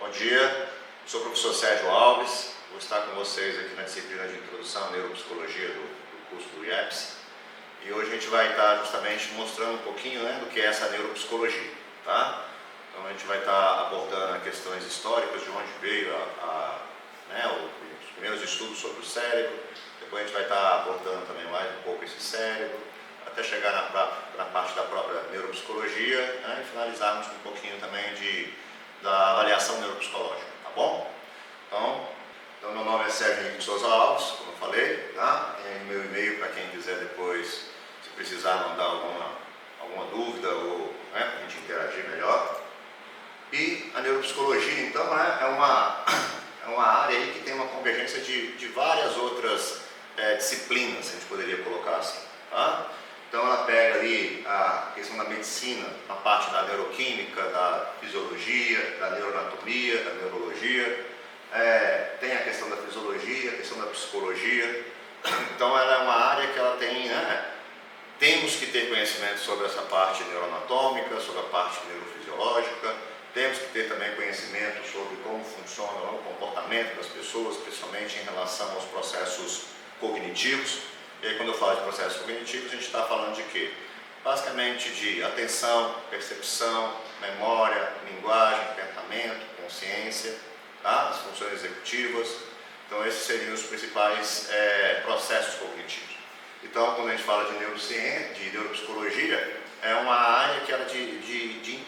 Bom dia, sou o professor Sérgio Alves, vou estar com vocês aqui na disciplina de Introdução à Neuropsicologia do curso do IEPS. E hoje a gente vai estar justamente mostrando um pouquinho do que é essa neuropsicologia, tá? Então a gente vai estar abordando questões históricas, de onde veio os primeiros estudos sobre o cérebro. Depois a gente vai estar abordando também mais um pouco esse cérebro, até chegar na parte da própria neuropsicologia, e finalizarmos com um pouquinho também da avaliação neuropsicológica, tá bom? Então meu nome é Sérgio Henrique de Souza Alves, como eu falei, tá? Tem meu e-mail para quem quiser depois, se precisar mandar alguma dúvida ou para a gente interagir melhor. E a neuropsicologia, então, é uma área aí que tem uma convergência de várias outras disciplinas, a gente poderia colocar assim, tá? Então ela pega ali a questão da medicina, na parte da neuroquímica, da fisiologia, da neuroanatomia, da neurologia, tem a questão da fisiologia, a questão da psicologia. Então ela é uma área que ela tem, temos que ter conhecimento sobre essa parte neuroanatômica, sobre a parte neurofisiológica, temos que ter também conhecimento sobre como funciona o comportamento das pessoas, principalmente em relação aos processos cognitivos. E aí, quando eu falo de processos cognitivos, a gente está falando de quê? Basicamente de atenção, percepção, memória, linguagem, pensamento, consciência, tá? As funções executivas. Então, esses seriam os principais processos cognitivos. Então, quando a gente fala de neurociência, de neuropsicologia, é uma área que ela de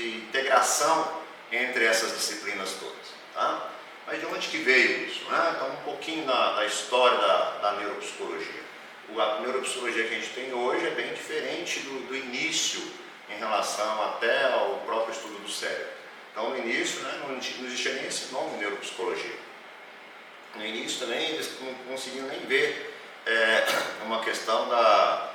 integração entre essas disciplinas todas, tá? Mas de onde que veio isso, Então, um pouquinho da história da neuropsicologia. A neuropsicologia que a gente tem hoje é bem diferente do início em relação até ao próprio estudo do cérebro. Então, no início, não existia nem esse nome neuropsicologia. No início também eles não conseguiam nem ver uma questão da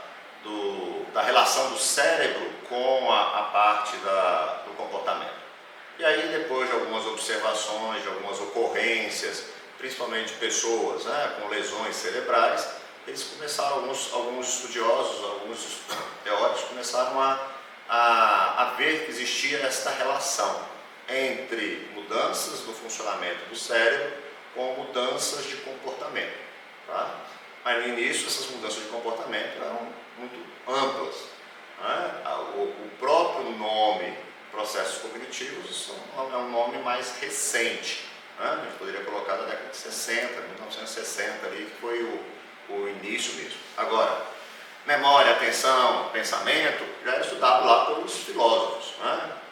relação do cérebro com a parte do comportamento. E aí, depois de algumas observações, de algumas ocorrências, principalmente de pessoas com lesões cerebrais, eles começaram, alguns estudiosos, alguns teóricos começaram a ver que existia esta relação entre mudanças no funcionamento do cérebro com mudanças de comportamento, tá? Mas no início essas mudanças de comportamento eram muito amplas, O próprio nome processos cognitivos é um nome mais recente, A gente poderia colocar da década de 60, 1960 ali, que foi o início mesmo. Agora, memória, atenção, pensamento, já era estudado lá pelos filósofos,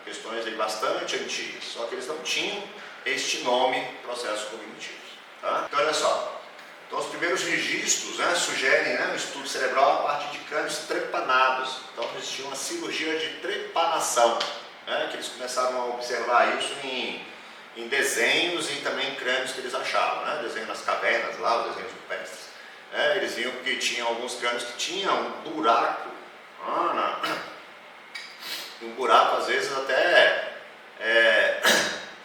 Questões aí bastante antigas, só que eles não tinham este nome, processos cognitivos, tá? Então, olha só, então os primeiros registros sugerem um estudo cerebral a partir de crânios trepanados. Então, existia uma cirurgia de trepanação, que eles começaram a observar isso em desenhos e também em crânios que eles achavam, desenho nas cavernas lá, os desenhos rupestres. Eles viam que tinha alguns crânios que tinham um buraco, um buraco às vezes até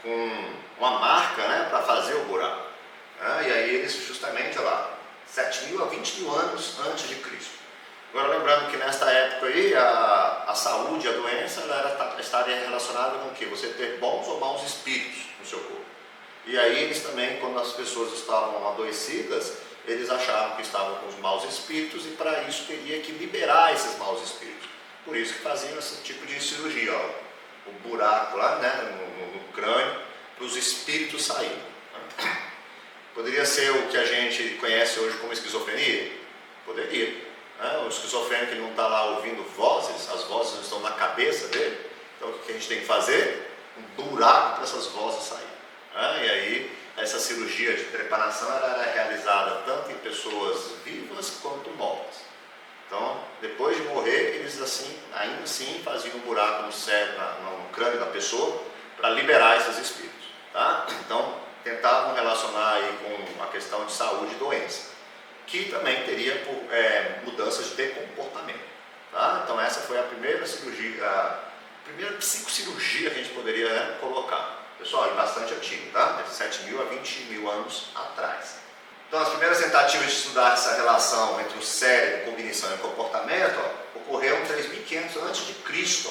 com uma marca para fazer o buraco. E aí eles justamente, 7.000 a 20.000 anos antes de Cristo. Agora lembrando que nesta época aí a saúde, a doença, ela estaria relacionada com o quê? Você ter bons ou maus espíritos no seu corpo. E aí eles também, quando as pessoas estavam adoecidas, eles achavam que estavam com os maus espíritos e para isso teria que liberar esses maus espíritos. Por isso que faziam esse tipo de cirurgia, o buraco lá no crânio, para os espíritos saírem. Poderia ser o que a gente conhece hoje como esquizofrenia? Poderia. O esquizofrênico não está lá ouvindo vozes, as vozes estão na cabeça dele. Então o que a gente tem que fazer? Um buraco para essas vozes saírem. E aí essa cirurgia de trepanação era realizada tanto em pessoas vivas quanto mortas. Então, depois de morrer, eles ainda assim faziam um buraco no cérebro, no crânio da pessoa, para liberar esses espíritos, tá? Então, tentavam relacionar aí com a questão de saúde e doença, que também teria mudanças de comportamento, tá? Então, essa foi a primeira cirurgia, a primeira psicocirurgia que a gente poderia colocar. Pessoal, é bastante antigo, tá? De 7.000 a 20.000 anos atrás. Então, as primeiras tentativas de estudar essa relação entre o cérebro, cognição e comportamento ocorreram em 3.500 a.C.,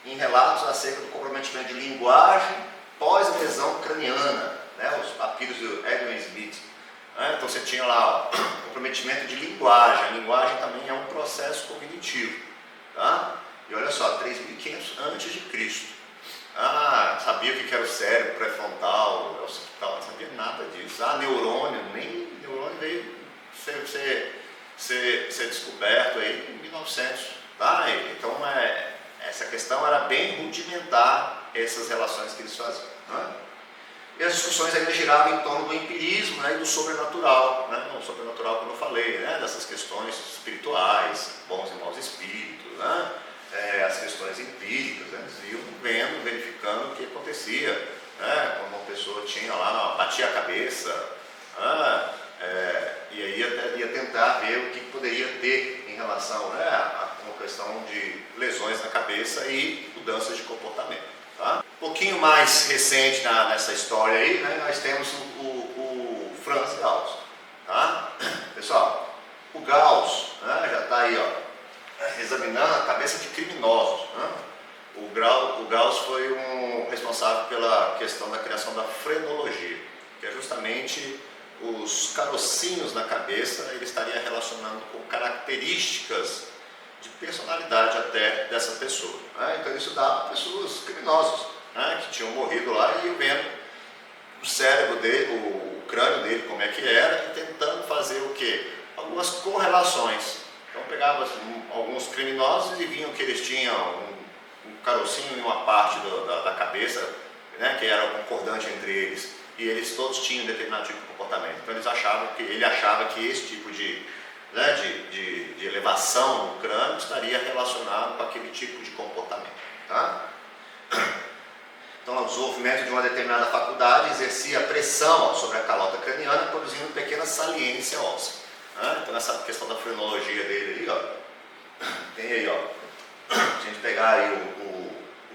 em relatos acerca do comprometimento de linguagem pós-lesão craniana, né? Os papiros do Edwin Smith. Né? Então você tinha lá ó, comprometimento de linguagem. A linguagem também é um processo cognitivo. Tá? E olha só, 3.500 antes de Cristo. Sabia o que era o cérebro pré-frontal, o occipital, não sabia nada disso. Neurônio, nem neurônio veio ser descoberto aí em 1900. Tá? Então essa questão era bem rudimentar, essas relações que eles faziam. Né? E as discussões ainda giravam em torno do empirismo, né, e do sobrenatural. Né? O sobrenatural, como eu falei, né, dessas questões espirituais, bons e maus espíritos, né? As questões empíricas, né? Eles iam vendo, verificando o que acontecia, né? Quando uma pessoa tinha lá, batia a cabeça, né? E aí ia tentar ver o que poderia ter em relação, né, a uma questão de lesões na cabeça e mudanças de comportamento. Tá? Um pouquinho mais recente nessa história aí, né, nós temos o Franz Gauss. Tá? Pessoal, o Gauss, né, já está aí, ó, examinando a cabeça de criminosos. Né? O Gauss foi responsável pela questão da criação da frenologia, que é justamente os carocinhos na cabeça, ele estaria relacionando com características de personalidade até dessa pessoa. Né? Então ele estudava pessoas criminosas, né, que tinham morrido lá e vendo o cérebro dele, o crânio dele, como é que era, e tentando fazer o quê? Algumas correlações. Então pegava alguns criminosos e viam que eles tinham um carocinho em uma parte da cabeça, né, que era concordante entre eles, e eles todos tinham determinado tipo de comportamento. Então ele achava que esse tipo de elevação no crânio estaria relacionado com aquele tipo de comportamento. Tá? Então o desenvolvimento de uma determinada faculdade exercia pressão sobre a calota craniana, produzindo pequena saliência óssea. Então essa questão da frenologia dele aí, ó, tem aí, ó, se a gente pegar aí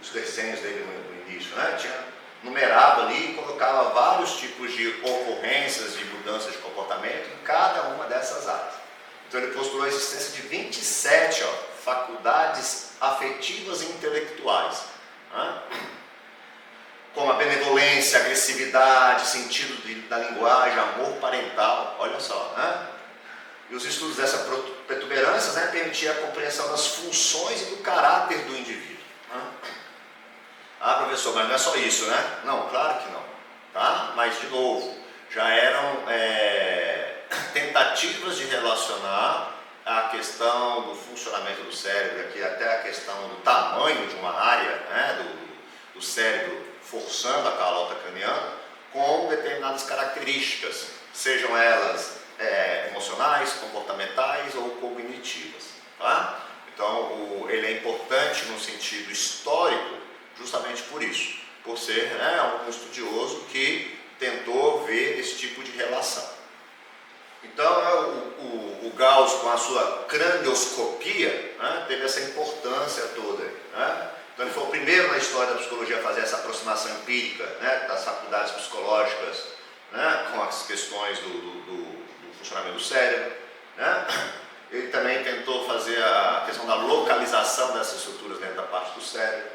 os desenhos dele no início, né, tinha numerado ali e colocava vários tipos de ocorrências de mudanças de comportamento em cada uma dessas áreas. Então ele postulou a existência de 27 faculdades afetivas e intelectuais, né, como a benevolência, agressividade, sentido da linguagem, amor parental, olha só, né? E os estudos dessa protuberância, né, permitiam a compreensão das funções e do caráter do indivíduo. Né? Professor, mas não é só isso, né? Não, claro que não. Tá? Mas, de novo, já eram tentativas de relacionar a questão do funcionamento do cérebro, aqui até a questão do tamanho de uma área, né, do cérebro forçando a calota craniana, com determinadas características, sejam elas emocionais, comportamentais ou cognitivas. Tá? Então ele é importante no sentido histórico justamente por isso, por ser, né, um estudioso que tentou ver esse tipo de relação. Então o Gauss, com a sua cranioscopia, né, teve essa importância toda. Né? Então ele foi o primeiro na história da psicologia a fazer essa aproximação empírica, né, das faculdades psicológicas, né, com as questões do funcionamento do cérebro. Né? Ele também tentou fazer a questão da localização dessas estruturas dentro da parte do cérebro.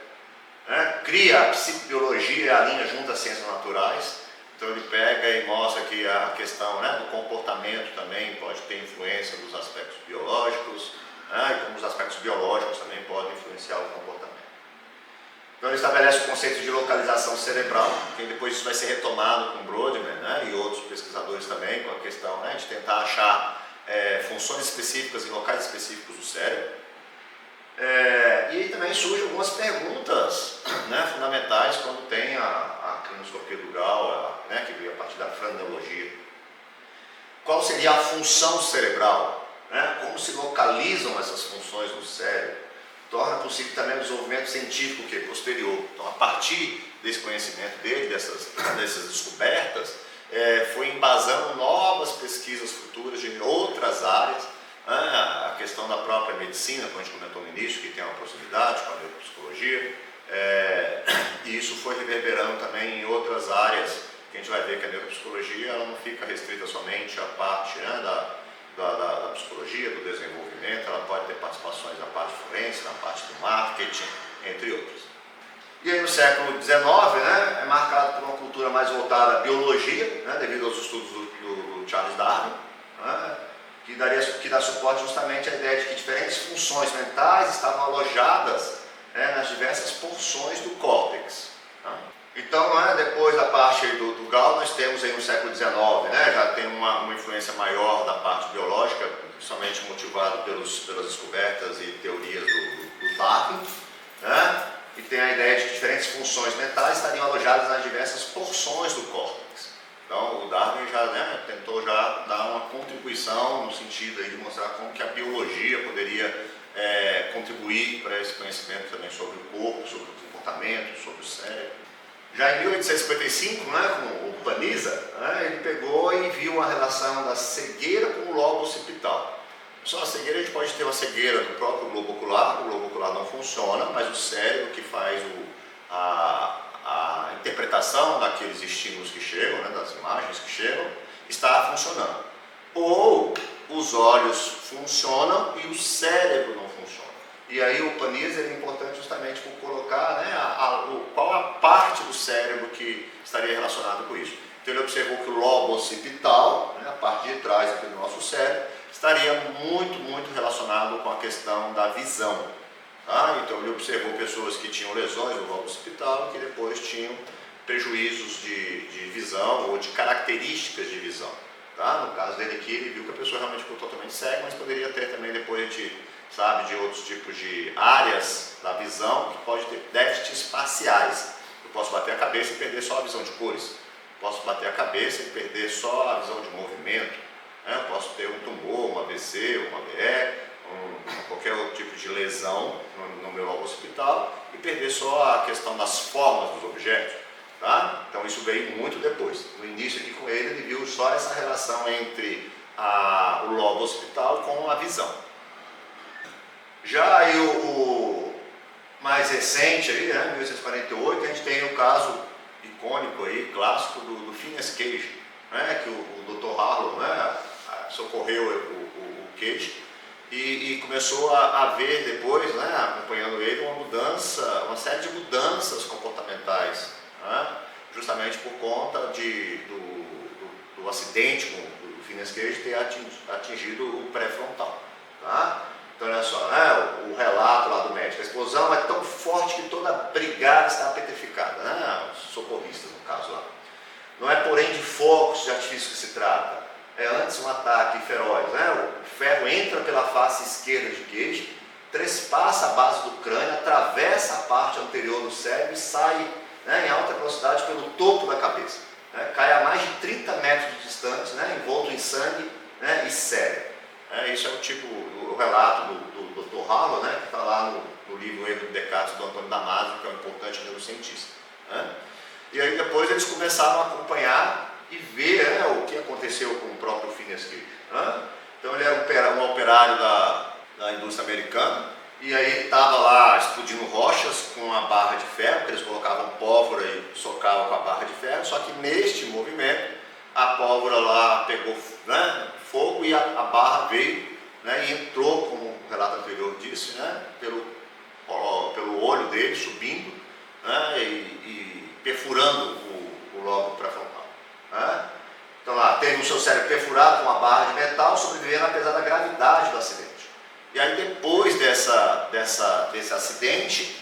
Né? Cria a psicobiologia e a linha junto às ciências naturais. Então ele pega e mostra que a questão, né, do comportamento também pode ter influência dos aspectos biológicos, né, e como os aspectos biológicos também podem influenciar o comportamento. Então ele estabelece o conceito de localização cerebral, que depois isso vai ser retomado com Brodmann, né, e outros pesquisadores também, com a questão, né, de tentar achar funções específicas e locais específicos do cérebro. E aí também surgem algumas perguntas, né, fundamentais quando tem a cranioscopia do Gauss, né, que veio a partir da frenologia. Qual seria a função cerebral? Né? Como se localizam essas funções no cérebro? Torna possível também o desenvolvimento científico que é posterior. Então, a partir desse conhecimento dele, dessas descobertas, foi embasando novas pesquisas futuras de outras áreas, né? A questão da própria medicina, como a gente comentou no início, que tem uma proximidade com a neuropsicologia, e isso foi reverberando também em outras áreas, que a gente vai ver que a neuropsicologia ela não fica restrita somente à parte, né, da psicologia, do desenvolvimento, ela pode ter participações na parte forense, na parte do marketing, entre outros. E aí no século XIX, né, é marcado por uma cultura mais voltada à biologia, né, devido aos estudos do Charles Darwin, né, que dá suporte justamente à ideia de que diferentes funções mentais estavam alojadas, né, nas diversas porções do córtex. Tá? Então, né, depois da parte do Gall, nós temos aí no século XIX, né, já tem uma influência maior da parte biológica, principalmente motivado pelas descobertas e teorias do Darwin, né, e tem a ideia de que diferentes funções mentais estariam alojadas nas diversas porções do córtex. Então, o Darwin já, né, tentou já dar uma contribuição no sentido aí de mostrar como que a biologia poderia contribuir para esse conhecimento também sobre o corpo, sobre o comportamento, sobre o cérebro. Já em 1855, né, com o Paniza, né, ele pegou e viu uma relação da cegueira com o lobo occipital. Só a cegueira, a gente pode ter uma cegueira do próprio globo ocular, o globo ocular não funciona, mas o cérebro que faz a interpretação daqueles estímulos que chegam, né, das imagens que chegam, está funcionando. Ou os olhos funcionam e o cérebro não funciona. E aí o Paniza é importante justamente por colocar, né, qual a parte do cérebro que estaria relacionada com isso. Então ele observou que o lobo occipital, né, a parte de trás aqui do nosso cérebro, estaria muito relacionado com a questão da visão. Tá? Então ele observou pessoas que tinham lesões no lobo occipital e que depois tinham prejuízos de visão ou de características de visão. Tá? No caso dele aqui, ele viu que a pessoa realmente ficou totalmente cega, mas poderia ter também, depois a gente sabe de outros tipos de áreas da visão que pode ter déficits espaciais. Eu posso bater a cabeça e perder só a visão de cores. Posso bater a cabeça e perder só a visão de movimento. Né? Eu posso ter um tumor, um AVC, um AVE, qualquer outro tipo de lesão no meu lobo occipital e perder só a questão das formas dos objetos. Tá? Então isso veio muito depois. No início aqui com ele viu só essa relação entre o lobo occipital com a visão. Já aí o mais recente, aí, né, 1848, a gente tem o caso icônico, aí, clássico do Phineas Cage, né, que o Dr. Harlow, né, socorreu o Cage e começou a ver depois, né, acompanhando ele, uma série de mudanças comportamentais, né, justamente por conta do acidente com o Phineas Cage ter atingido o pré-frontal. Tá? Então olha só, né, o relato lá do médico, a explosão é tão forte que toda a brigada está petrificada, né, os socorristas no caso lá. Não é porém de fogos de artifício que se trata, é antes um ataque feroz, né, o ferro entra pela face esquerda de Cage, trespassa a base do crânio, atravessa a parte anterior do cérebro e sai, né, em alta velocidade pelo topo da cabeça, né, cai a mais de 30 metros de distância, né, envolto em sangue, né, e cérebro. Isso é o relato do Dr. Harlow, né, que está lá no livro Erro de Descartes do Antônio Damasio, que é um importante neurocientista. Né? E aí depois eles começaram a acompanhar e ver, né, o que aconteceu com o próprio Phineas Cage. Né? Então ele era um operário da indústria americana e aí estava lá explodindo rochas com uma barra de ferro, que eles colocavam pólvora e socavam com a barra de ferro, só que neste movimento a pólvora lá pegou, né, fogo e a barra veio, né, e entrou, como o relato anterior disse, né, pelo olho dele, subindo, né, e perfurando o lobo pré-frontal. Né? Então lá, teve o seu cérebro perfurado com uma barra de metal, sobrevivendo apesar da gravidade do acidente. E aí depois desse acidente,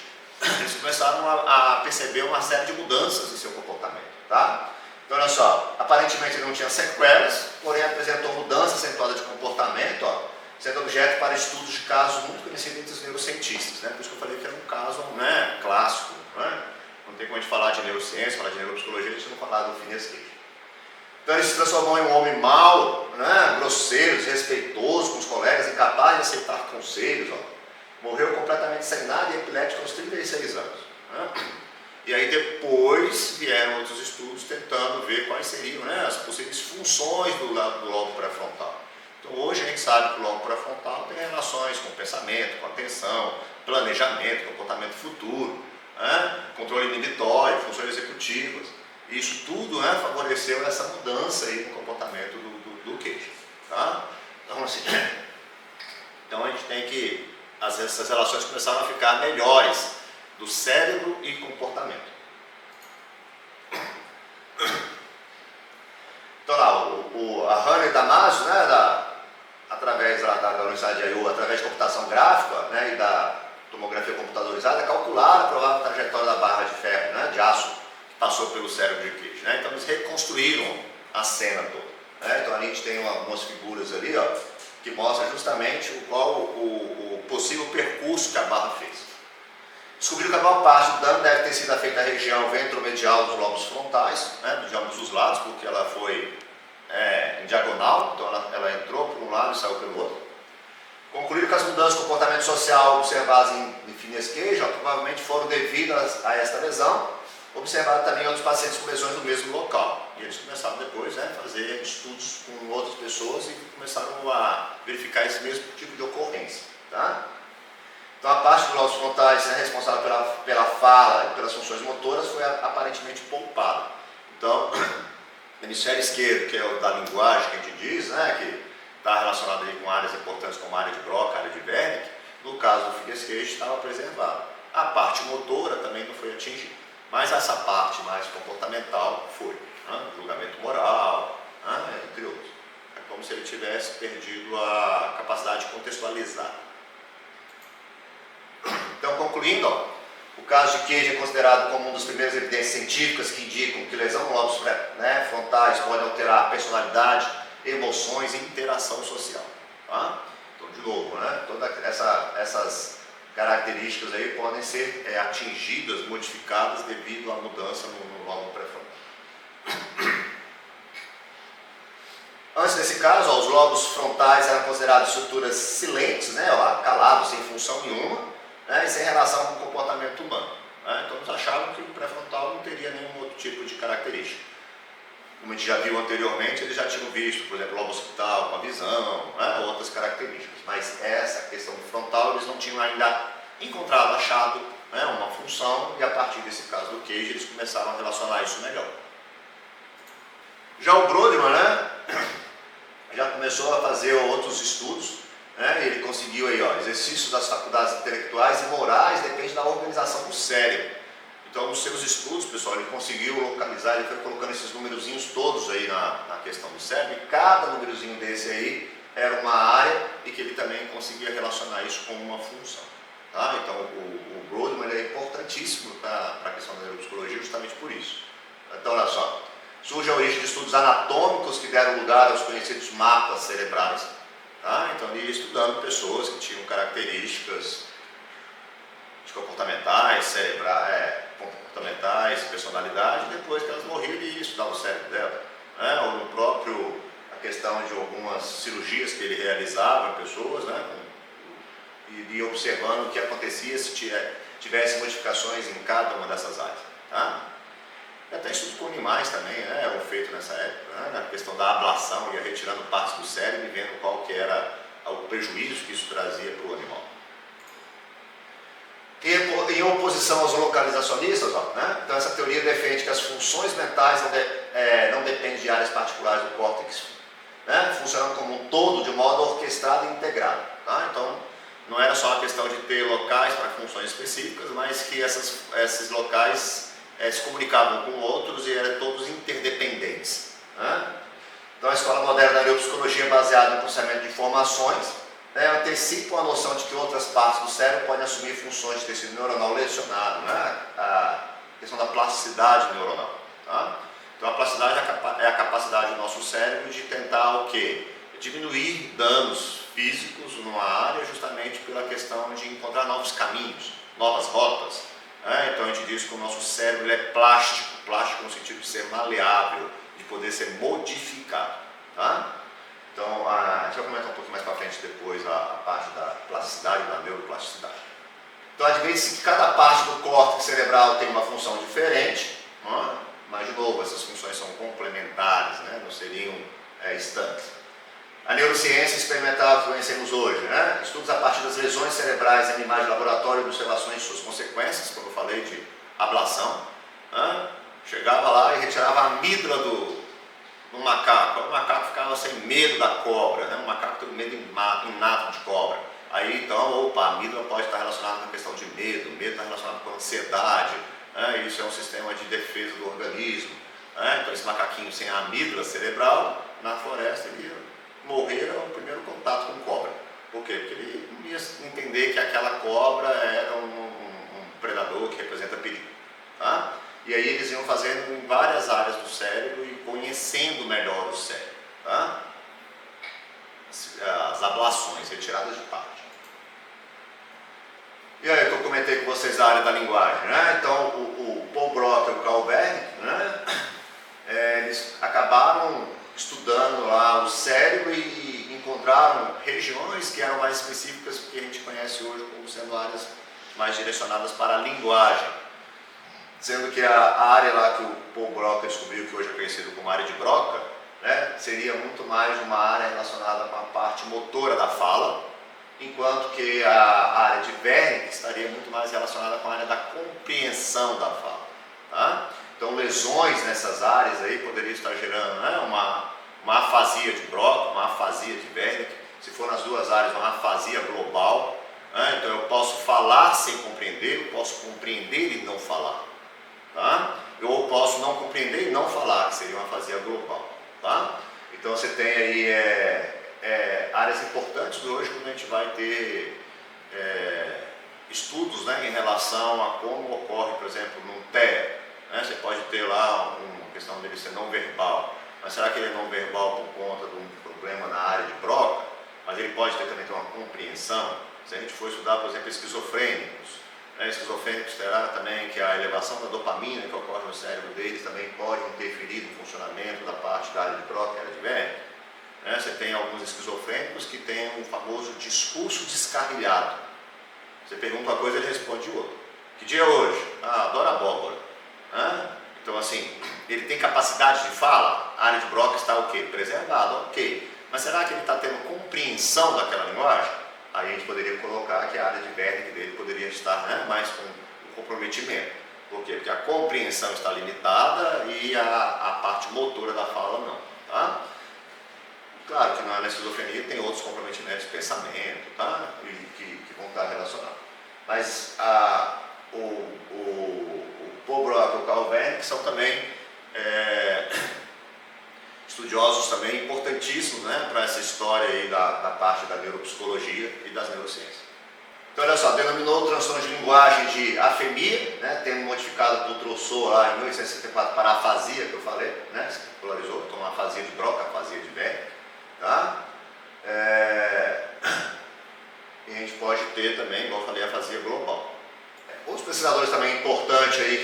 eles começaram a perceber uma série de mudanças em seu comportamento. Tá? Então olha só, aparentemente ele não tinha sequelas, porém apresentou mudança acentuada de comportamento, ó, sendo objeto para estudos de casos muito conhecidos entre os neurocientistas. Né? Por isso que eu falei que era um caso, né, clássico. Né? Não tem como a gente falar de neurociência, falar de neuropsicologia, a gente não falar do Phineas Cage. Então ele se transformou em um homem mau, né, grosseiro, desrespeitoso com os colegas, incapaz de aceitar conselhos. Ó. Morreu completamente sem nada e epilético aos 36 anos. Né? E aí depois vieram outros estudos tentando ver quais seriam, né, as possíveis funções do lobo pré-frontal. Então hoje a gente sabe que o lobo pré-frontal tem relações com o pensamento, com a atenção, planejamento, comportamento futuro, né, controle inibitório, funções executivas. Isso tudo, né, favoreceu essa mudança aí no comportamento do Cage. Tá? Então, assim, então a gente tem que, essas relações começaram a ficar melhores. do cérebro e comportamento. Então lá, a Hahnemann e Damasio, né, através da Universidade de Iowa, através de computação gráfica, né, e da tomografia computadorizada, calcularam a provável trajetória da barra de ferro, né, de aço, que passou pelo cérebro de Cage. Né? Então eles reconstruíram a cena toda. Né? Então a gente tem algumas figuras ali, ó, que mostram justamente o possível percurso que a barra fez. Descobriram que a maior parte do dano deve ter sido feita na região ventromedial dos lobos frontais, né, de ambos os lados, porque ela foi em diagonal, então ela entrou por um lado e saiu pelo outro. Concluíram que as mudanças de comportamento social observadas em Phineas Cage provavelmente foram devidas a esta lesão, observadas também em outros pacientes com lesões no mesmo local. E eles começaram depois a fazer estudos com outras pessoas e começaram a verificar esse mesmo tipo de ocorrência. Tá? Então a parte dos lobos frontais responsável pela fala e pelas funções motoras foi aparentemente poupada. Então, o hemisfério esquerdo, que é o da linguagem que a gente diz, né, que está relacionado aí com áreas importantes como a área de Broca, a área de Wernicke, no caso do Phineas Cage estava preservada. A parte motora também não foi atingida, mas essa parte mais comportamental foi, né, julgamento moral, né, entre outros. É como se ele tivesse perdido a capacidade de contextualizar. Então, concluindo, ó, o caso de Cage é considerado como uma das primeiras evidências científicas que indicam que lesão no lobos frontais pode alterar a personalidade, emoções e interação social. Tá? Então, de novo, né, todas essas características aí podem ser atingidas, modificadas devido à mudança no lobo pré-frontal. Antes desse caso, ó, os lobos frontais eram considerados estruturas silentes, né, ó, calados, sem função nenhuma, né, e sem relação com o comportamento humano. Né? Então eles achavam que o pré-frontal não teria nenhum outro tipo de característica. Como a gente já viu anteriormente, eles já tinham visto, por exemplo, o lobo occipital com a visão, né, outras características. Mas essa questão do frontal eles não tinham ainda encontrado, achado, né, uma função, e a partir desse caso do Cage eles começaram a relacionar isso melhor. Já o Brodmann, né, já começou a fazer outros estudos, né, e ele conseguiu aí, ó, exercícios das faculdades intelectuais e morais depende da organização do cérebro. Então, nos seus estudos, pessoal, ele conseguiu localizar, ele foi colocando esses númerozinhos todos aí na questão do cérebro, e cada númerozinho desse aí era uma área e que ele também conseguia relacionar isso com uma função. Tá? Então, o Brodmann ele é importantíssimo para a questão da neuropsicologia justamente por isso. Então, olha só, surge a origem de estudos anatômicos que deram lugar aos conhecidos mapas cerebrais. Tá? Então, ele ia estudando pessoas que tinham características comportamentais, comportamentais, personalidade, e depois que elas morriam, ele ia estudar o cérebro dela. Né? Ou no próprio, a questão de algumas cirurgias que ele realizava em pessoas, né? E observando o que acontecia se tivesse modificações em cada uma dessas áreas. Tá? E até estudos com animais também, né, eram feitos nessa época, né, na questão da ablação, ia retirando partes do cérebro e vendo qual que era o prejuízo que isso trazia para o animal. Em oposição aos localizacionistas, ó, né, então essa teoria defende que as funções mentais não dependem de áreas particulares do córtex, né, funcionando como um todo de modo orquestrado e integrado. Tá? Então, não era só a questão de ter locais para funções específicas, mas que esses locais se comunicavam com outros e eram todos interdependentes. Né? Então a escola moderna da neuropsicologia é baseada no processamento de informações, né, antecipa a noção de que outras partes do cérebro podem assumir funções de tecido neuronal lesionado, né? A questão da plasticidade neuronal. Tá? Então a plasticidade é a capacidade do nosso cérebro de tentar o quê? Diminuir danos físicos numa área justamente pela questão de encontrar novos caminhos, novas rotas. Então a gente diz que o nosso cérebro ele é plástico no sentido de ser maleável, de poder ser modificado. Tá? Então a gente vai comentar um pouquinho mais para frente depois a parte da plasticidade e da neuroplasticidade. Então admite-se que cada parte do córtex cerebral tem uma função diferente, mas de novo essas funções são complementares, né? Não seriam estanques. A neurociência experimental que conhecemos hoje, né? Estudos a partir das lesões cerebrais em animais de laboratório e observações de suas consequências, como eu falei de ablação. Né? Chegava lá e retirava a amígdala do macaco. O macaco ficava sem medo da cobra, né? O macaco tem medo inato de cobra. Aí então, opa, a amígdala pode estar relacionada com a questão de medo está relacionado com ansiedade, né? Isso é um sistema de defesa do organismo, né? Então esse macaquinho sem a amígdala cerebral, na floresta ele ia morrer ao primeiro contato com cobra. Por quê? Porque ele não ia entender que aquela cobra era um predador que representa perigo. Tá? E aí eles iam fazendo em várias áreas do cérebro e conhecendo melhor o cérebro. Tá? As ablações, retiradas de parte. E aí eu comentei com vocês a área da linguagem, né? Então o Paul Broca e o Carl Wernicke, né? Eles acabaram estudando lá o cérebro e encontraram regiões que eram mais específicas do que a gente conhece hoje como sendo áreas mais direcionadas para a linguagem. Sendo que a área lá que o Paul Broca descobriu, que hoje é conhecido como área de Broca, né, seria muito mais uma área relacionada com a parte motora da fala, enquanto que a área de Wernicke estaria muito mais relacionada com a área da compreensão da fala. Tá? Então lesões nessas áreas aí poderiam estar gerando, né, uma afasia de Broca, uma afasia de Wernicke, se for nas duas áreas uma afasia global. Então eu posso falar sem compreender, eu posso compreender e não falar. Tá? Eu posso não compreender e não falar, que seria uma afasia global. Tá? Então você tem aí áreas importantes hoje quando a gente vai ter estudos, né, em relação a como ocorre, por exemplo, num TEA. Né? Você pode ter lá uma questão dele ser não verbal, mas será que ele é não verbal por conta de um problema na área de Broca? Mas ele pode também ter uma compreensão. Se a gente for estudar, por exemplo, esquizofrênicos, né? Esquizofrênicos terá também que a elevação da dopamina que ocorre no cérebro deles também pode interferir no funcionamento da parte da área de Broca e área de Wernicke. Né? Você tem alguns esquizofrênicos que têm um famoso discurso descarrilhado. Você pergunta uma coisa, ele responde outra. Que dia é hoje? Ah, adoro abóbora. Então assim, ele tem capacidade de fala? A área de Broca está o quê? Preservada, ok. Mas será que ele está tendo compreensão daquela linguagem? Aí a gente poderia colocar que a área de Wernicke dele poderia estar, né, mais com comprometimento. Por quê? Porque a compreensão está limitada e a parte motora da fala não. Tá? Claro que na esquizofrenia tem outros comprometimentos de pensamento, tá? que vão estar relacionados. Mas o Paul Broca e o Carl Wernicke são também estudiosos também importantíssimos, né, para essa história aí da parte da neuropsicologia e das neurociências. Então olha só, denominou o transtorno de linguagem de afemia, né, tendo modificado por Trousseau lá em 1864 para afasia, que eu falei, né, se popularizou, então a afasia de Broca, a afasia de Wernicke. Tá? E a gente pode ter também, igual eu falei, a afasia global. Outros pesquisadores também importantes aí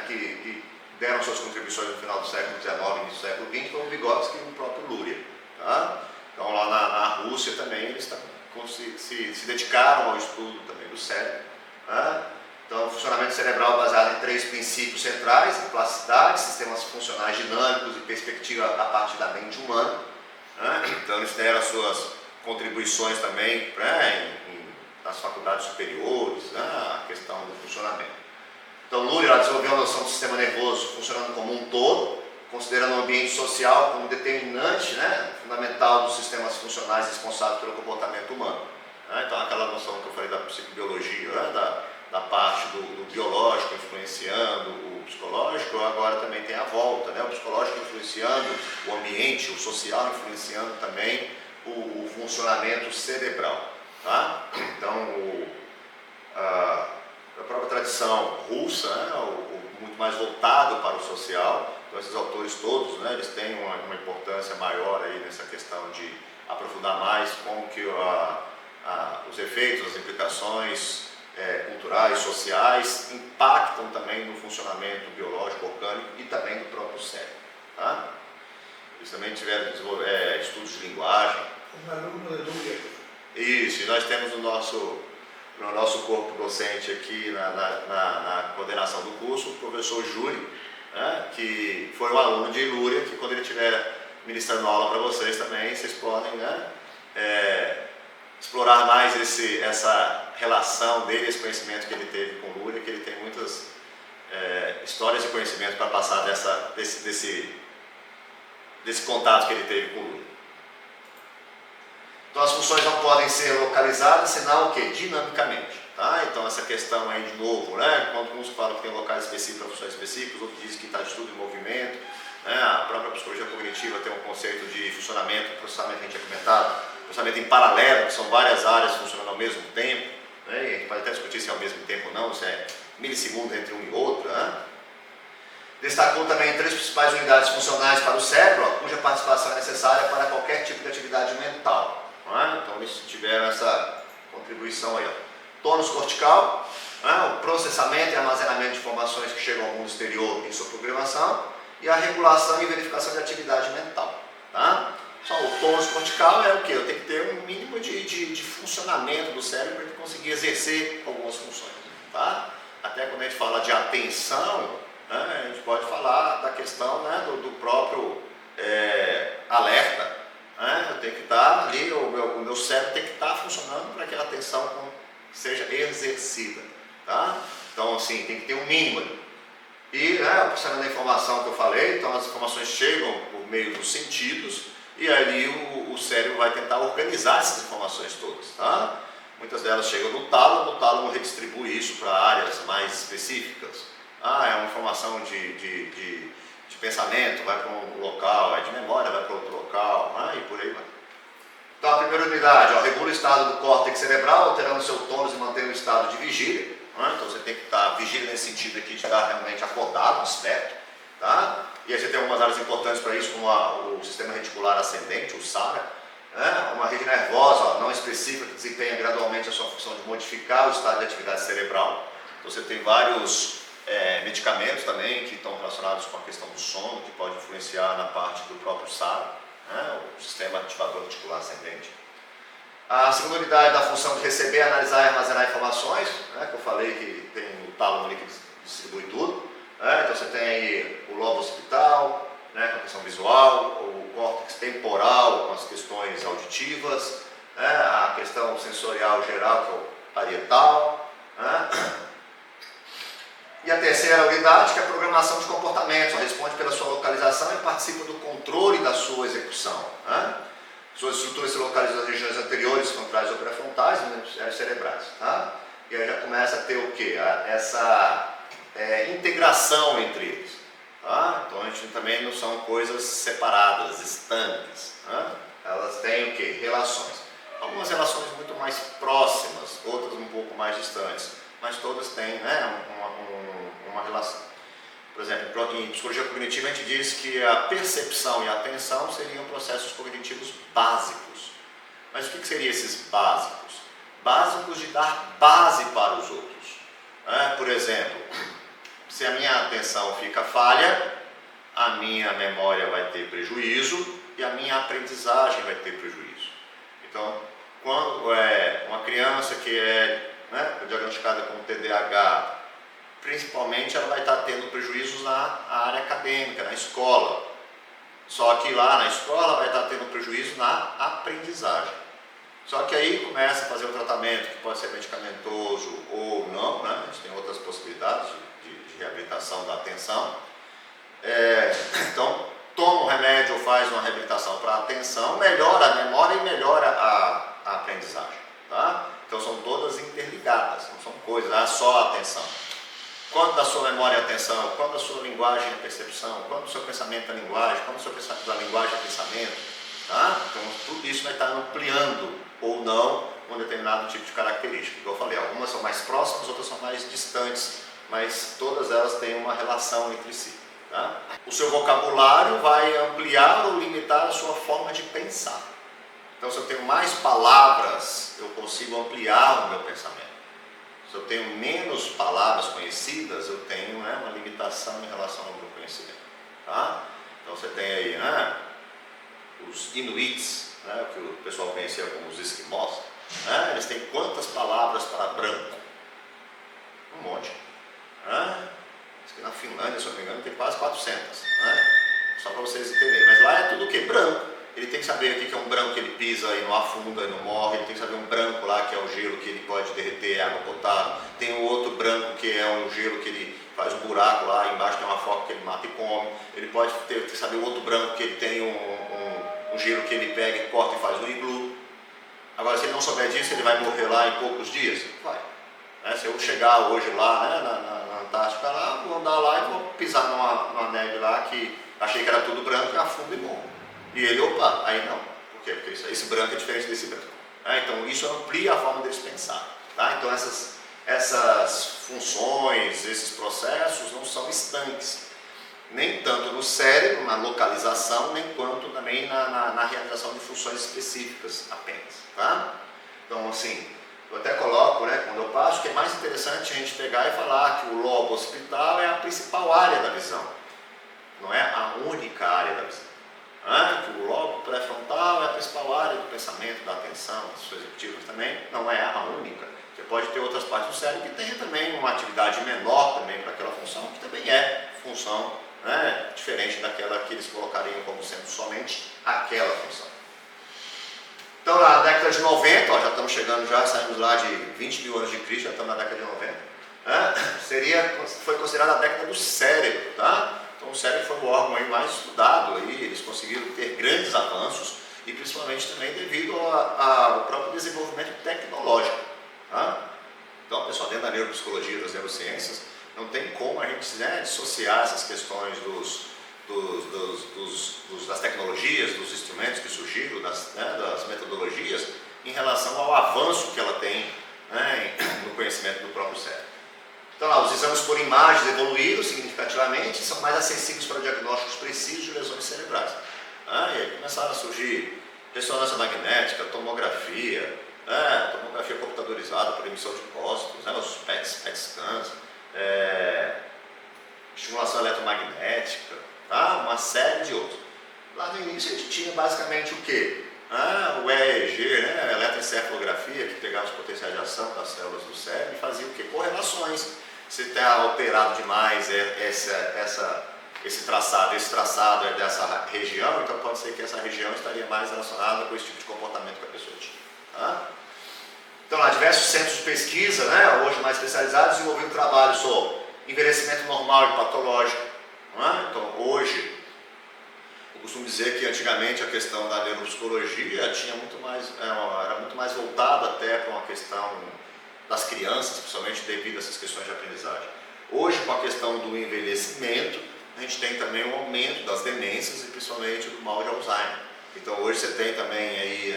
que deram suas contribuições no final do século XIX e início do século XX foram o Vygotsky e o próprio Luria. Tá? Então lá na Rússia também eles se dedicaram ao estudo também do cérebro. Tá? Então o funcionamento cerebral baseado em 3 princípios centrais: plasticidade, sistemas funcionais dinâmicos e perspectiva a partir da mente humana. Então eles deram as suas contribuições também nas faculdades superiores, a questão do funcionamento. Então Luria desenvolveu a noção do sistema nervoso funcionando como um todo, considerando o ambiente social como determinante, né, fundamental dos sistemas funcionais responsáveis pelo comportamento humano. Então aquela noção que eu falei da psicobiologia, da parte do biológico influenciando o psicológico, agora também tem a volta, né? O psicológico influenciando o ambiente, o social influenciando também o funcionamento cerebral. Tá? Então a própria tradição russa, né, muito mais voltado para o social, então esses autores todos, né, eles têm uma importância maior aí nessa questão de aprofundar mais como que os efeitos, as implicações culturais, sociais, impactam também no funcionamento biológico, orgânico e também do próprio cérebro. Tá? Eles também tiveram estudos de linguagem. Um aluno de Luria. Isso, e nós temos no nosso corpo docente aqui na coordenação do curso, o professor Júlio, né, que foi um aluno de Luria, que quando ele estiver ministrando aula para vocês também, vocês podem, né, explorar mais essa relação dele, esse conhecimento que ele teve com Luria, que ele tem muitas histórias de conhecimento para passar desse contato que ele teve com Luria. Então as funções não podem ser localizadas, senão o quê? Dinamicamente. Tá? Então essa questão aí de novo, né? Quando uns falam que tem locais específicos para funções específicas, outros dizem que está de tudo em movimento. Né? A própria psicologia cognitiva tem um conceito de funcionamento, processamento que a gente tinha comentado, processamento em paralelo, que são várias áreas funcionando ao mesmo tempo. Né? E a gente pode até discutir se é ao mesmo tempo ou não, se é milissegundos entre um e outro. Né? Destacou também 3 principais unidades funcionais para o cérebro, cuja participação é necessária para qualquer tipo de atividade mental. Né? Então eles tiveram essa contribuição aí. Ó. Tônus cortical, né? O processamento e armazenamento de informações que chegam ao mundo exterior em sua programação, e a regulação e verificação de atividade mental. Tá? Só o tônus cortical é o que? Eu tenho que ter um mínimo de funcionamento do cérebro para ele conseguir exercer algumas funções. Tá? Até quando a gente fala de atenção, né, a gente pode falar da questão, né, do próprio alerta. Né? Eu tenho que estar ali, o meu cérebro tem que estar funcionando para que a atenção seja exercida. Tá? Então, assim, tem que ter um mínimo. E, né, o processamento da informação que eu falei, então as informações chegam por meio dos sentidos, e ali o cérebro vai tentar organizar essas informações todas. Tá? Muitas delas chegam no tálamo redistribui isso para áreas mais específicas. É uma informação de pensamento, vai para um local, é de memória, vai para outro local, e por aí vai. Então a primeira unidade, ó, regula o estado do córtex cerebral, alterando seu tônus e mantendo o estado de vigília. Então você tem que estar vigília nesse sentido aqui de estar realmente acordado, desperto. Tá? E aí você tem algumas áreas importantes para isso, como o sistema reticular ascendente, o SARA, né? Uma rede nervosa não específica que desempenha gradualmente a sua função de modificar o estado de atividade cerebral. Então você tem vários medicamentos também que estão relacionados com a questão do sono, que pode influenciar na parte do próprio SARA, né? O sistema ativador reticular ascendente. A segunda unidade da função de receber, analisar e armazenar informações, né, que eu falei que tem o tálamo ali que distribui tudo. Né, então você tem aí o lobo occipital, né, com a questão visual, o córtex temporal com as questões auditivas, né, a questão sensorial geral, que é o parietal. Né, e a terceira unidade, que é a programação de comportamentos, responde pela sua localização e participa do controle da sua execução. Né. Suas estruturas se localizam nas regiões anteriores, frontais ou pré-frontais, e cerebrais. Tá? E aí já começa a ter o quê? Essa integração entre eles. Tá? Então a gente também não são coisas separadas, estanques. Tá? Elas têm o quê? Relações. Algumas relações muito mais próximas, outras um pouco mais distantes, mas todas têm, né, uma relação. Por exemplo, em psicologia cognitiva a gente diz que a percepção e a atenção seriam processos cognitivos básicos. Mas o que seriam esses básicos? Básicos de dar base para os outros. Por exemplo, se a minha atenção fica falha, a minha memória vai ter prejuízo e a minha aprendizagem vai ter prejuízo. Então, quando uma criança que é diagnosticada com TDAH, principalmente ela vai estar tendo prejuízos na área acadêmica, na escola. Só que lá na escola vai estar tendo prejuízo na aprendizagem. Só que aí começa a fazer um tratamento que pode ser medicamentoso ou não, né? A gente tem outras possibilidades de reabilitação da atenção. Então, toma um remédio ou faz uma reabilitação para a atenção, melhora a memória e melhora a aprendizagem. Tá? Então são todas interligadas, não são coisas, só a atenção. Quanto da sua memória é a atenção, quanto da sua linguagem é a percepção, quanto do seu pensamento é a linguagem, quanto do seu da linguagem é pensamento. Tá? Então tudo isso vai estar ampliando ou não um determinado tipo de característica. Como eu falei, algumas são mais próximas, outras são mais distantes, mas todas elas têm uma relação entre si. Tá? O seu vocabulário vai ampliar ou limitar a sua forma de pensar. Então se eu tenho mais palavras, eu consigo ampliar o meu pensamento. Se eu tenho menos palavras conhecidas, eu tenho uma limitação em relação ao meu conhecimento. Tá? Então você tem aí os Inuits, que o pessoal conhecia como os esquimós. Eles têm quantas palavras para branco? Um monte. Acho que na Finlândia, se eu não me engano, tem quase 400. Só para vocês entenderem. Mas lá é tudo o quê? Branco. Ele tem que saber o que é um branco que ele pisa e não afunda e não morre. Ele tem que saber um branco lá que é o gelo que ele pode derreter, água potável. Tem um outro branco que é um gelo que ele faz um buraco lá, embaixo tem uma foca que ele mata e come. Ele pode ter que saber o outro branco que ele tem um gelo que ele pega e corta e faz um iglu. Agora, se ele não souber disso, ele vai morrer lá em poucos dias? Vai. Se eu chegar hoje lá, né, na Antártica, lá, vou andar lá e vou pisar numa neve lá que achei que era tudo branco e afundo e morro. E ele, opa, aí não. Por quê? Porque esse branco é diferente desse branco. Então, isso amplia a forma deles pensar. Tá? Então, essas funções, esses processos não são estanques. Nem tanto no cérebro, na localização, nem quanto também na realização de funções específicas apenas. Tá? Então, assim, eu até coloco, né, quando eu passo, que é mais interessante a gente pegar e falar que o lobo occipital é a principal área da visão. Não é a única área da visão. Que o lobo pré-frontal é a principal área do pensamento, da atenção, das suas executivas também, não é a única. Você pode ter outras partes do cérebro que tenham também uma atividade menor também para aquela função, que também é função, né, diferente daquela que eles colocariam como sendo somente aquela função. Então, na década de 90, já estamos chegando, já saímos lá de 20 mil anos de Cristo, já estamos na década de 90, foi considerada a década do cérebro, tá? Então, o cérebro foi o órgão aí mais estudado, aí, eles conseguiram ter grandes avanços, e principalmente também devido ao próprio desenvolvimento tecnológico. Tá? Então, pessoal, dentro da neuropsicologia, das neurociências, não tem como a gente, né, dissociar essas questões das tecnologias, dos instrumentos que surgiram, das metodologias, em relação ao avanço que ela tem, né, no conhecimento do próprio cérebro. Então, lá, os exames por imagens evoluíram significativamente, são mais acessíveis para diagnósticos precisos de lesões cerebrais. E aí começaram a surgir ressonância magnética, tomografia computadorizada por emissão de pósitos, os PET scans, estimulação eletromagnética, uma série de outros. Lá no início a gente tinha basicamente o quê? O EEG, né? A eletroencefalografia, que pegava os potenciais de ação das células do cérebro e fazia o quê? Correlações. Se está alterado demais esse traçado é dessa região, então pode ser que essa região estaria mais relacionada com esse tipo de comportamento que a pessoa tinha. Então, lá, diversos centros de pesquisa, né, hoje mais especializados, desenvolveram trabalho sobre envelhecimento normal e patológico. Então, hoje, eu costumo dizer que antigamente a questão da neuropsicologia era muito mais voltada até para uma questão das crianças, principalmente devido a essas questões de aprendizagem. Hoje, com a questão do envelhecimento, a gente tem também um aumento das demências e principalmente do mal de Alzheimer. Então, hoje você tem também aí,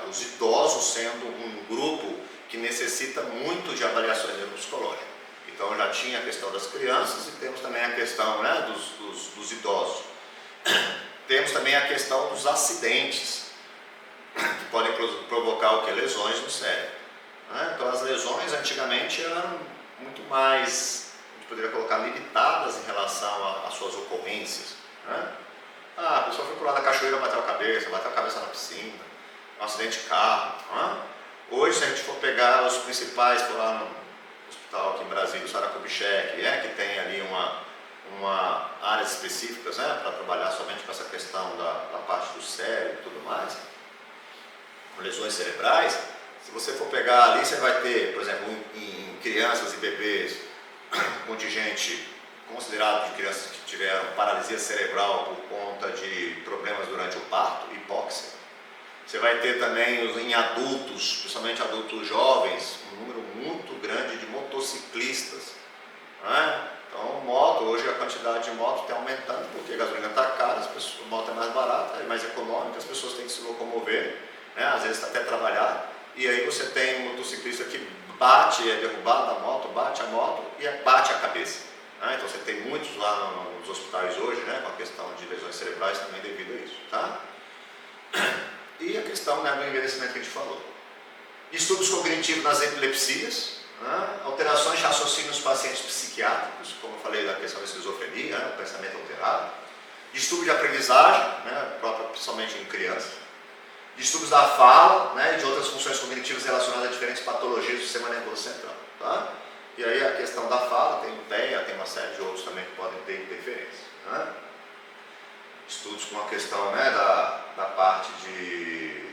os idosos sendo um grupo que necessita muito de avaliações neuropsicológicas. Então, já tinha a questão das crianças e temos também a questão, né, dos idosos. Temos também a questão dos acidentes, que podem provocar o quê? Lesões no cérebro. Então, as lesões antigamente eram muito mais, a gente poderia colocar, limitadas em relação às suas ocorrências. A pessoa foi pular da cachoeira, bateu a cabeça na piscina, um acidente de carro. Hoje, se a gente for pegar os principais, por lá no hospital aqui em Brasília, o Sara Kubitschek, que tem ali uma áreas específicas, para trabalhar somente com essa questão da parte do cérebro e tudo mais, com lesões cerebrais. Se você for pegar ali, você vai ter, por exemplo, em crianças e bebês, um contingente considerado de crianças que tiveram paralisia cerebral por conta de problemas durante o parto, hipóxia. Você vai ter também em adultos, principalmente adultos jovens, um número muito grande de motociclistas. Então, moto, hoje a quantidade de motos está aumentando porque a gasolina está cara, a moto é mais barata, é mais econômica, as pessoas têm que se locomover, às vezes até trabalhar. E aí você tem um motociclista que bate, é derrubado da moto, bate a moto e bate a cabeça. Então você tem muitos lá nos hospitais hoje, com a questão de lesões cerebrais também devido a isso. Tá? E a questão do envelhecimento que a gente falou. Distúrbios cognitivos nas epilepsias, alterações de raciocínio nos pacientes psiquiátricos, como eu falei da questão da esquizofrenia, o pensamento alterado. Distúrbio de aprendizagem, principalmente em crianças. Distúrbios da fala, e de outras funções cognitivas relacionadas a diferentes patologias do sistema nervoso central. Tá? E aí a questão da fala, tem o TEA, tem uma série de outros também que podem ter interferência. Estudos com a questão da parte de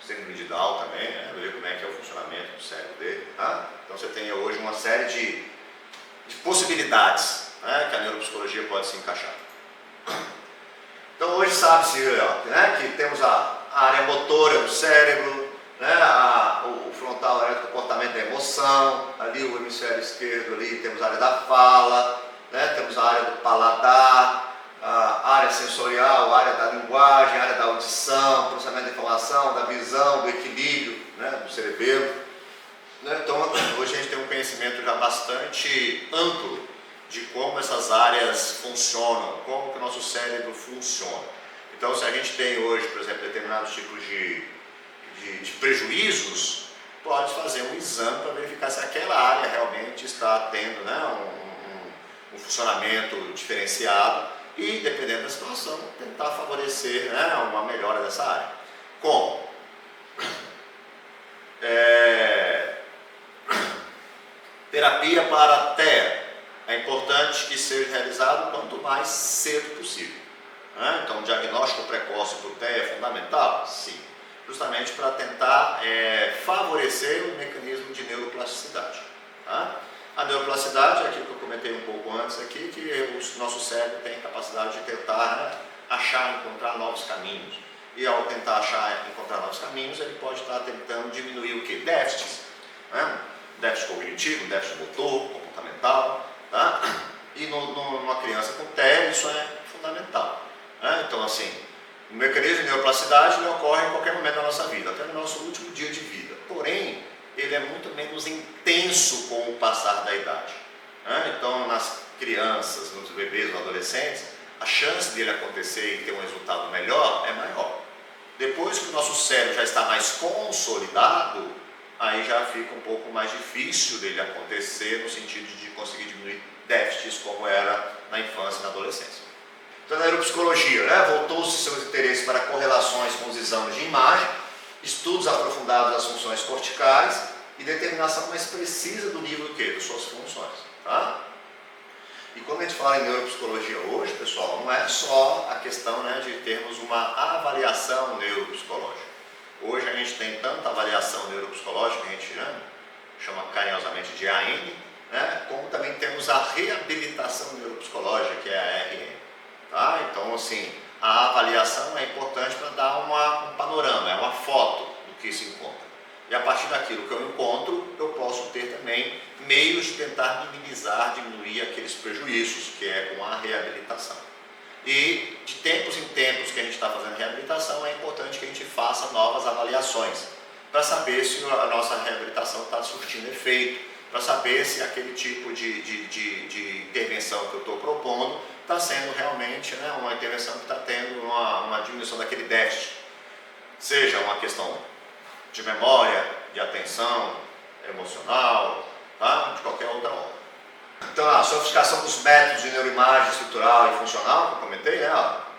síndrome de Down também, ver como é que é o funcionamento do cérebro dele. Tá? Então você tem hoje uma série de possibilidades que a neuropsicologia pode se encaixar. Então hoje sabe-se que temos a área motora do cérebro, né? O frontal, a área do comportamento da emoção, ali o hemisfério esquerdo, ali temos a área da fala, né? Temos a área do paladar, a área sensorial, a área da linguagem, a área da audição, processamento da informação, da visão, do equilíbrio, né? Do cerebelo. Então, hoje a gente tem um conhecimento já bastante amplo de como essas áreas funcionam, como que o nosso cérebro funciona. Então, se a gente tem hoje, por exemplo, determinados tipos de prejuízos, pode fazer um exame para verificar se aquela área realmente está tendo, né, um funcionamento diferenciado e, dependendo da situação, tentar favorecer, né, uma melhora dessa área. Como? Terapia para TEA. É importante que seja realizado quanto mais cedo possível. Então, o diagnóstico precoce para o TEA é fundamental? Sim. Justamente para tentar favorecer o mecanismo de neuroplasticidade. A neuroplasticidade é aquilo que eu comentei um pouco antes aqui, que o nosso cérebro tem a capacidade de tentar, né, encontrar novos caminhos. E ao tentar encontrar novos caminhos, ele pode estar tentando diminuir o quê? Déficits. Déficit cognitivo, déficit motor, comportamental. E numa criança com TEA isso é fundamental. Então, assim, o mecanismo de neuroplasticidade ele ocorre em qualquer momento da nossa vida, até no nosso último dia de vida. Porém, ele é muito menos intenso com o passar da idade. Então, nas crianças, nos bebês, nos adolescentes, a chance dele acontecer e ter um resultado melhor é maior. Depois que o nosso cérebro já está mais consolidado, aí já fica um pouco mais difícil dele acontecer no sentido de conseguir diminuir déficits como era na infância e na adolescência. Então, na neuropsicologia, voltou-se seus interesses para correlações com os exames de imagem, estudos aprofundados das funções corticais e determinação mais precisa do nível das suas funções. E quando a gente fala em neuropsicologia hoje, pessoal, não é só a questão, de termos uma avaliação neuropsicológica. Hoje a gente tem tanta avaliação neuropsicológica, que a gente chama carinhosamente de AN, como também temos a reabilitação neuropsicológica, que é a RM. Então, assim, a avaliação é importante para dar um panorama, uma foto do que se encontra. E a partir daquilo que eu encontro, eu posso ter também meios de tentar minimizar, diminuir aqueles prejuízos, que é com a reabilitação. E de tempos em tempos que a gente está fazendo reabilitação, é importante que a gente faça novas avaliações, para saber se a nossa reabilitação está surtindo efeito, para saber se aquele tipo de intervenção que eu estou propondo está sendo realmente uma intervenção que está tendo uma diminuição daquele déficit, seja uma questão de memória, de atenção emocional, de qualquer outra ordem. Então, a sofisticação dos métodos de neuroimagem estrutural e funcional, que eu comentei,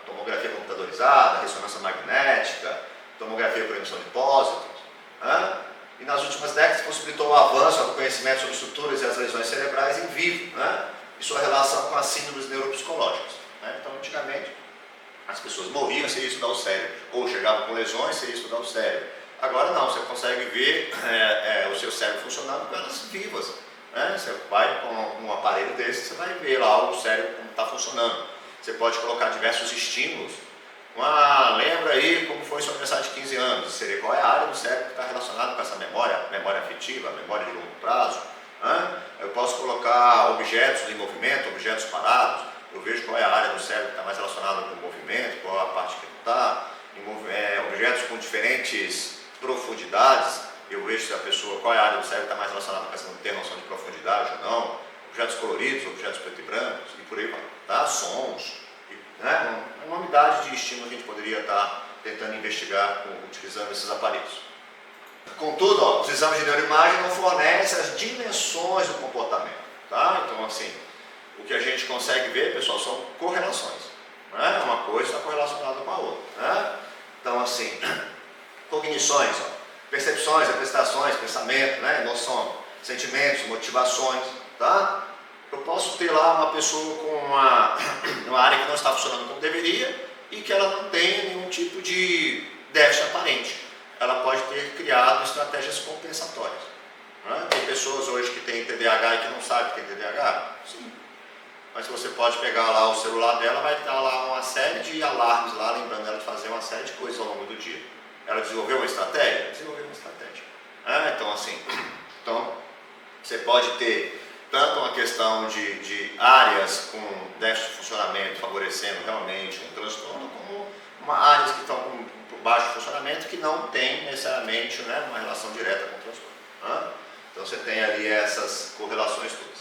tomografia computadorizada, ressonância magnética, tomografia por emissão de depósitos, e nas últimas décadas possibilitou o avanço do conhecimento sobre estruturas e as lesões cerebrais em vivo, e sua relação com as síndromes neuropsicológicas. Então, antigamente, as pessoas morriam sem estudar o cérebro, ou chegavam com lesões sem estudar o cérebro. Agora não, você consegue ver o seu cérebro funcionando com elas vivas. Você vai com um aparelho desse, você vai ver lá o cérebro como está funcionando. Você pode colocar diversos estímulos. Lembra aí como foi seu aniversário de 15 anos, seria qual é a área do cérebro que está relacionada com essa memória afetiva, memória de longo prazo. Eu posso colocar objetos em movimento, objetos parados, eu vejo qual é a área do cérebro que está mais relacionada com o movimento, qual é a parte que não está, objetos com diferentes profundidades, eu vejo se a pessoa, qual é a área do cérebro que está mais relacionada com essa não ter noção de profundidade ou não, objetos coloridos, objetos preto e brancos, e por aí vai, sons, uma unidade de estímulo que a gente poderia estar tentando investigar utilizando esses aparelhos. Contudo, os exames de neuroimagem não fornecem as dimensões do comportamento. Então, assim, o que a gente consegue ver, pessoal, são correlações. Uma coisa está correlacionada com a outra. Então, assim, cognições, percepções, representações, pensamento, noção, sentimentos, motivações. Eu posso ter lá uma pessoa com uma área que não está funcionando como deveria e que ela não tenha nenhum tipo de déficit aparente. Ela pode ter criado estratégias compensatórias. Tem pessoas hoje que têm TDAH e que não sabem que tem TDAH? Sim. Mas você pode pegar lá o celular dela, vai estar lá uma série de alarmes lá, lembrando ela de fazer uma série de coisas ao longo do dia. Ela desenvolveu uma estratégia? Desenvolveu uma estratégia. Então, assim, você pode ter tanto uma questão de áreas com déficit de funcionamento favorecendo realmente um transtorno, como áreas que estão com baixo funcionamento que não tem necessariamente, né, uma relação direta com o transtorno. Então você tem ali essas correlações todas.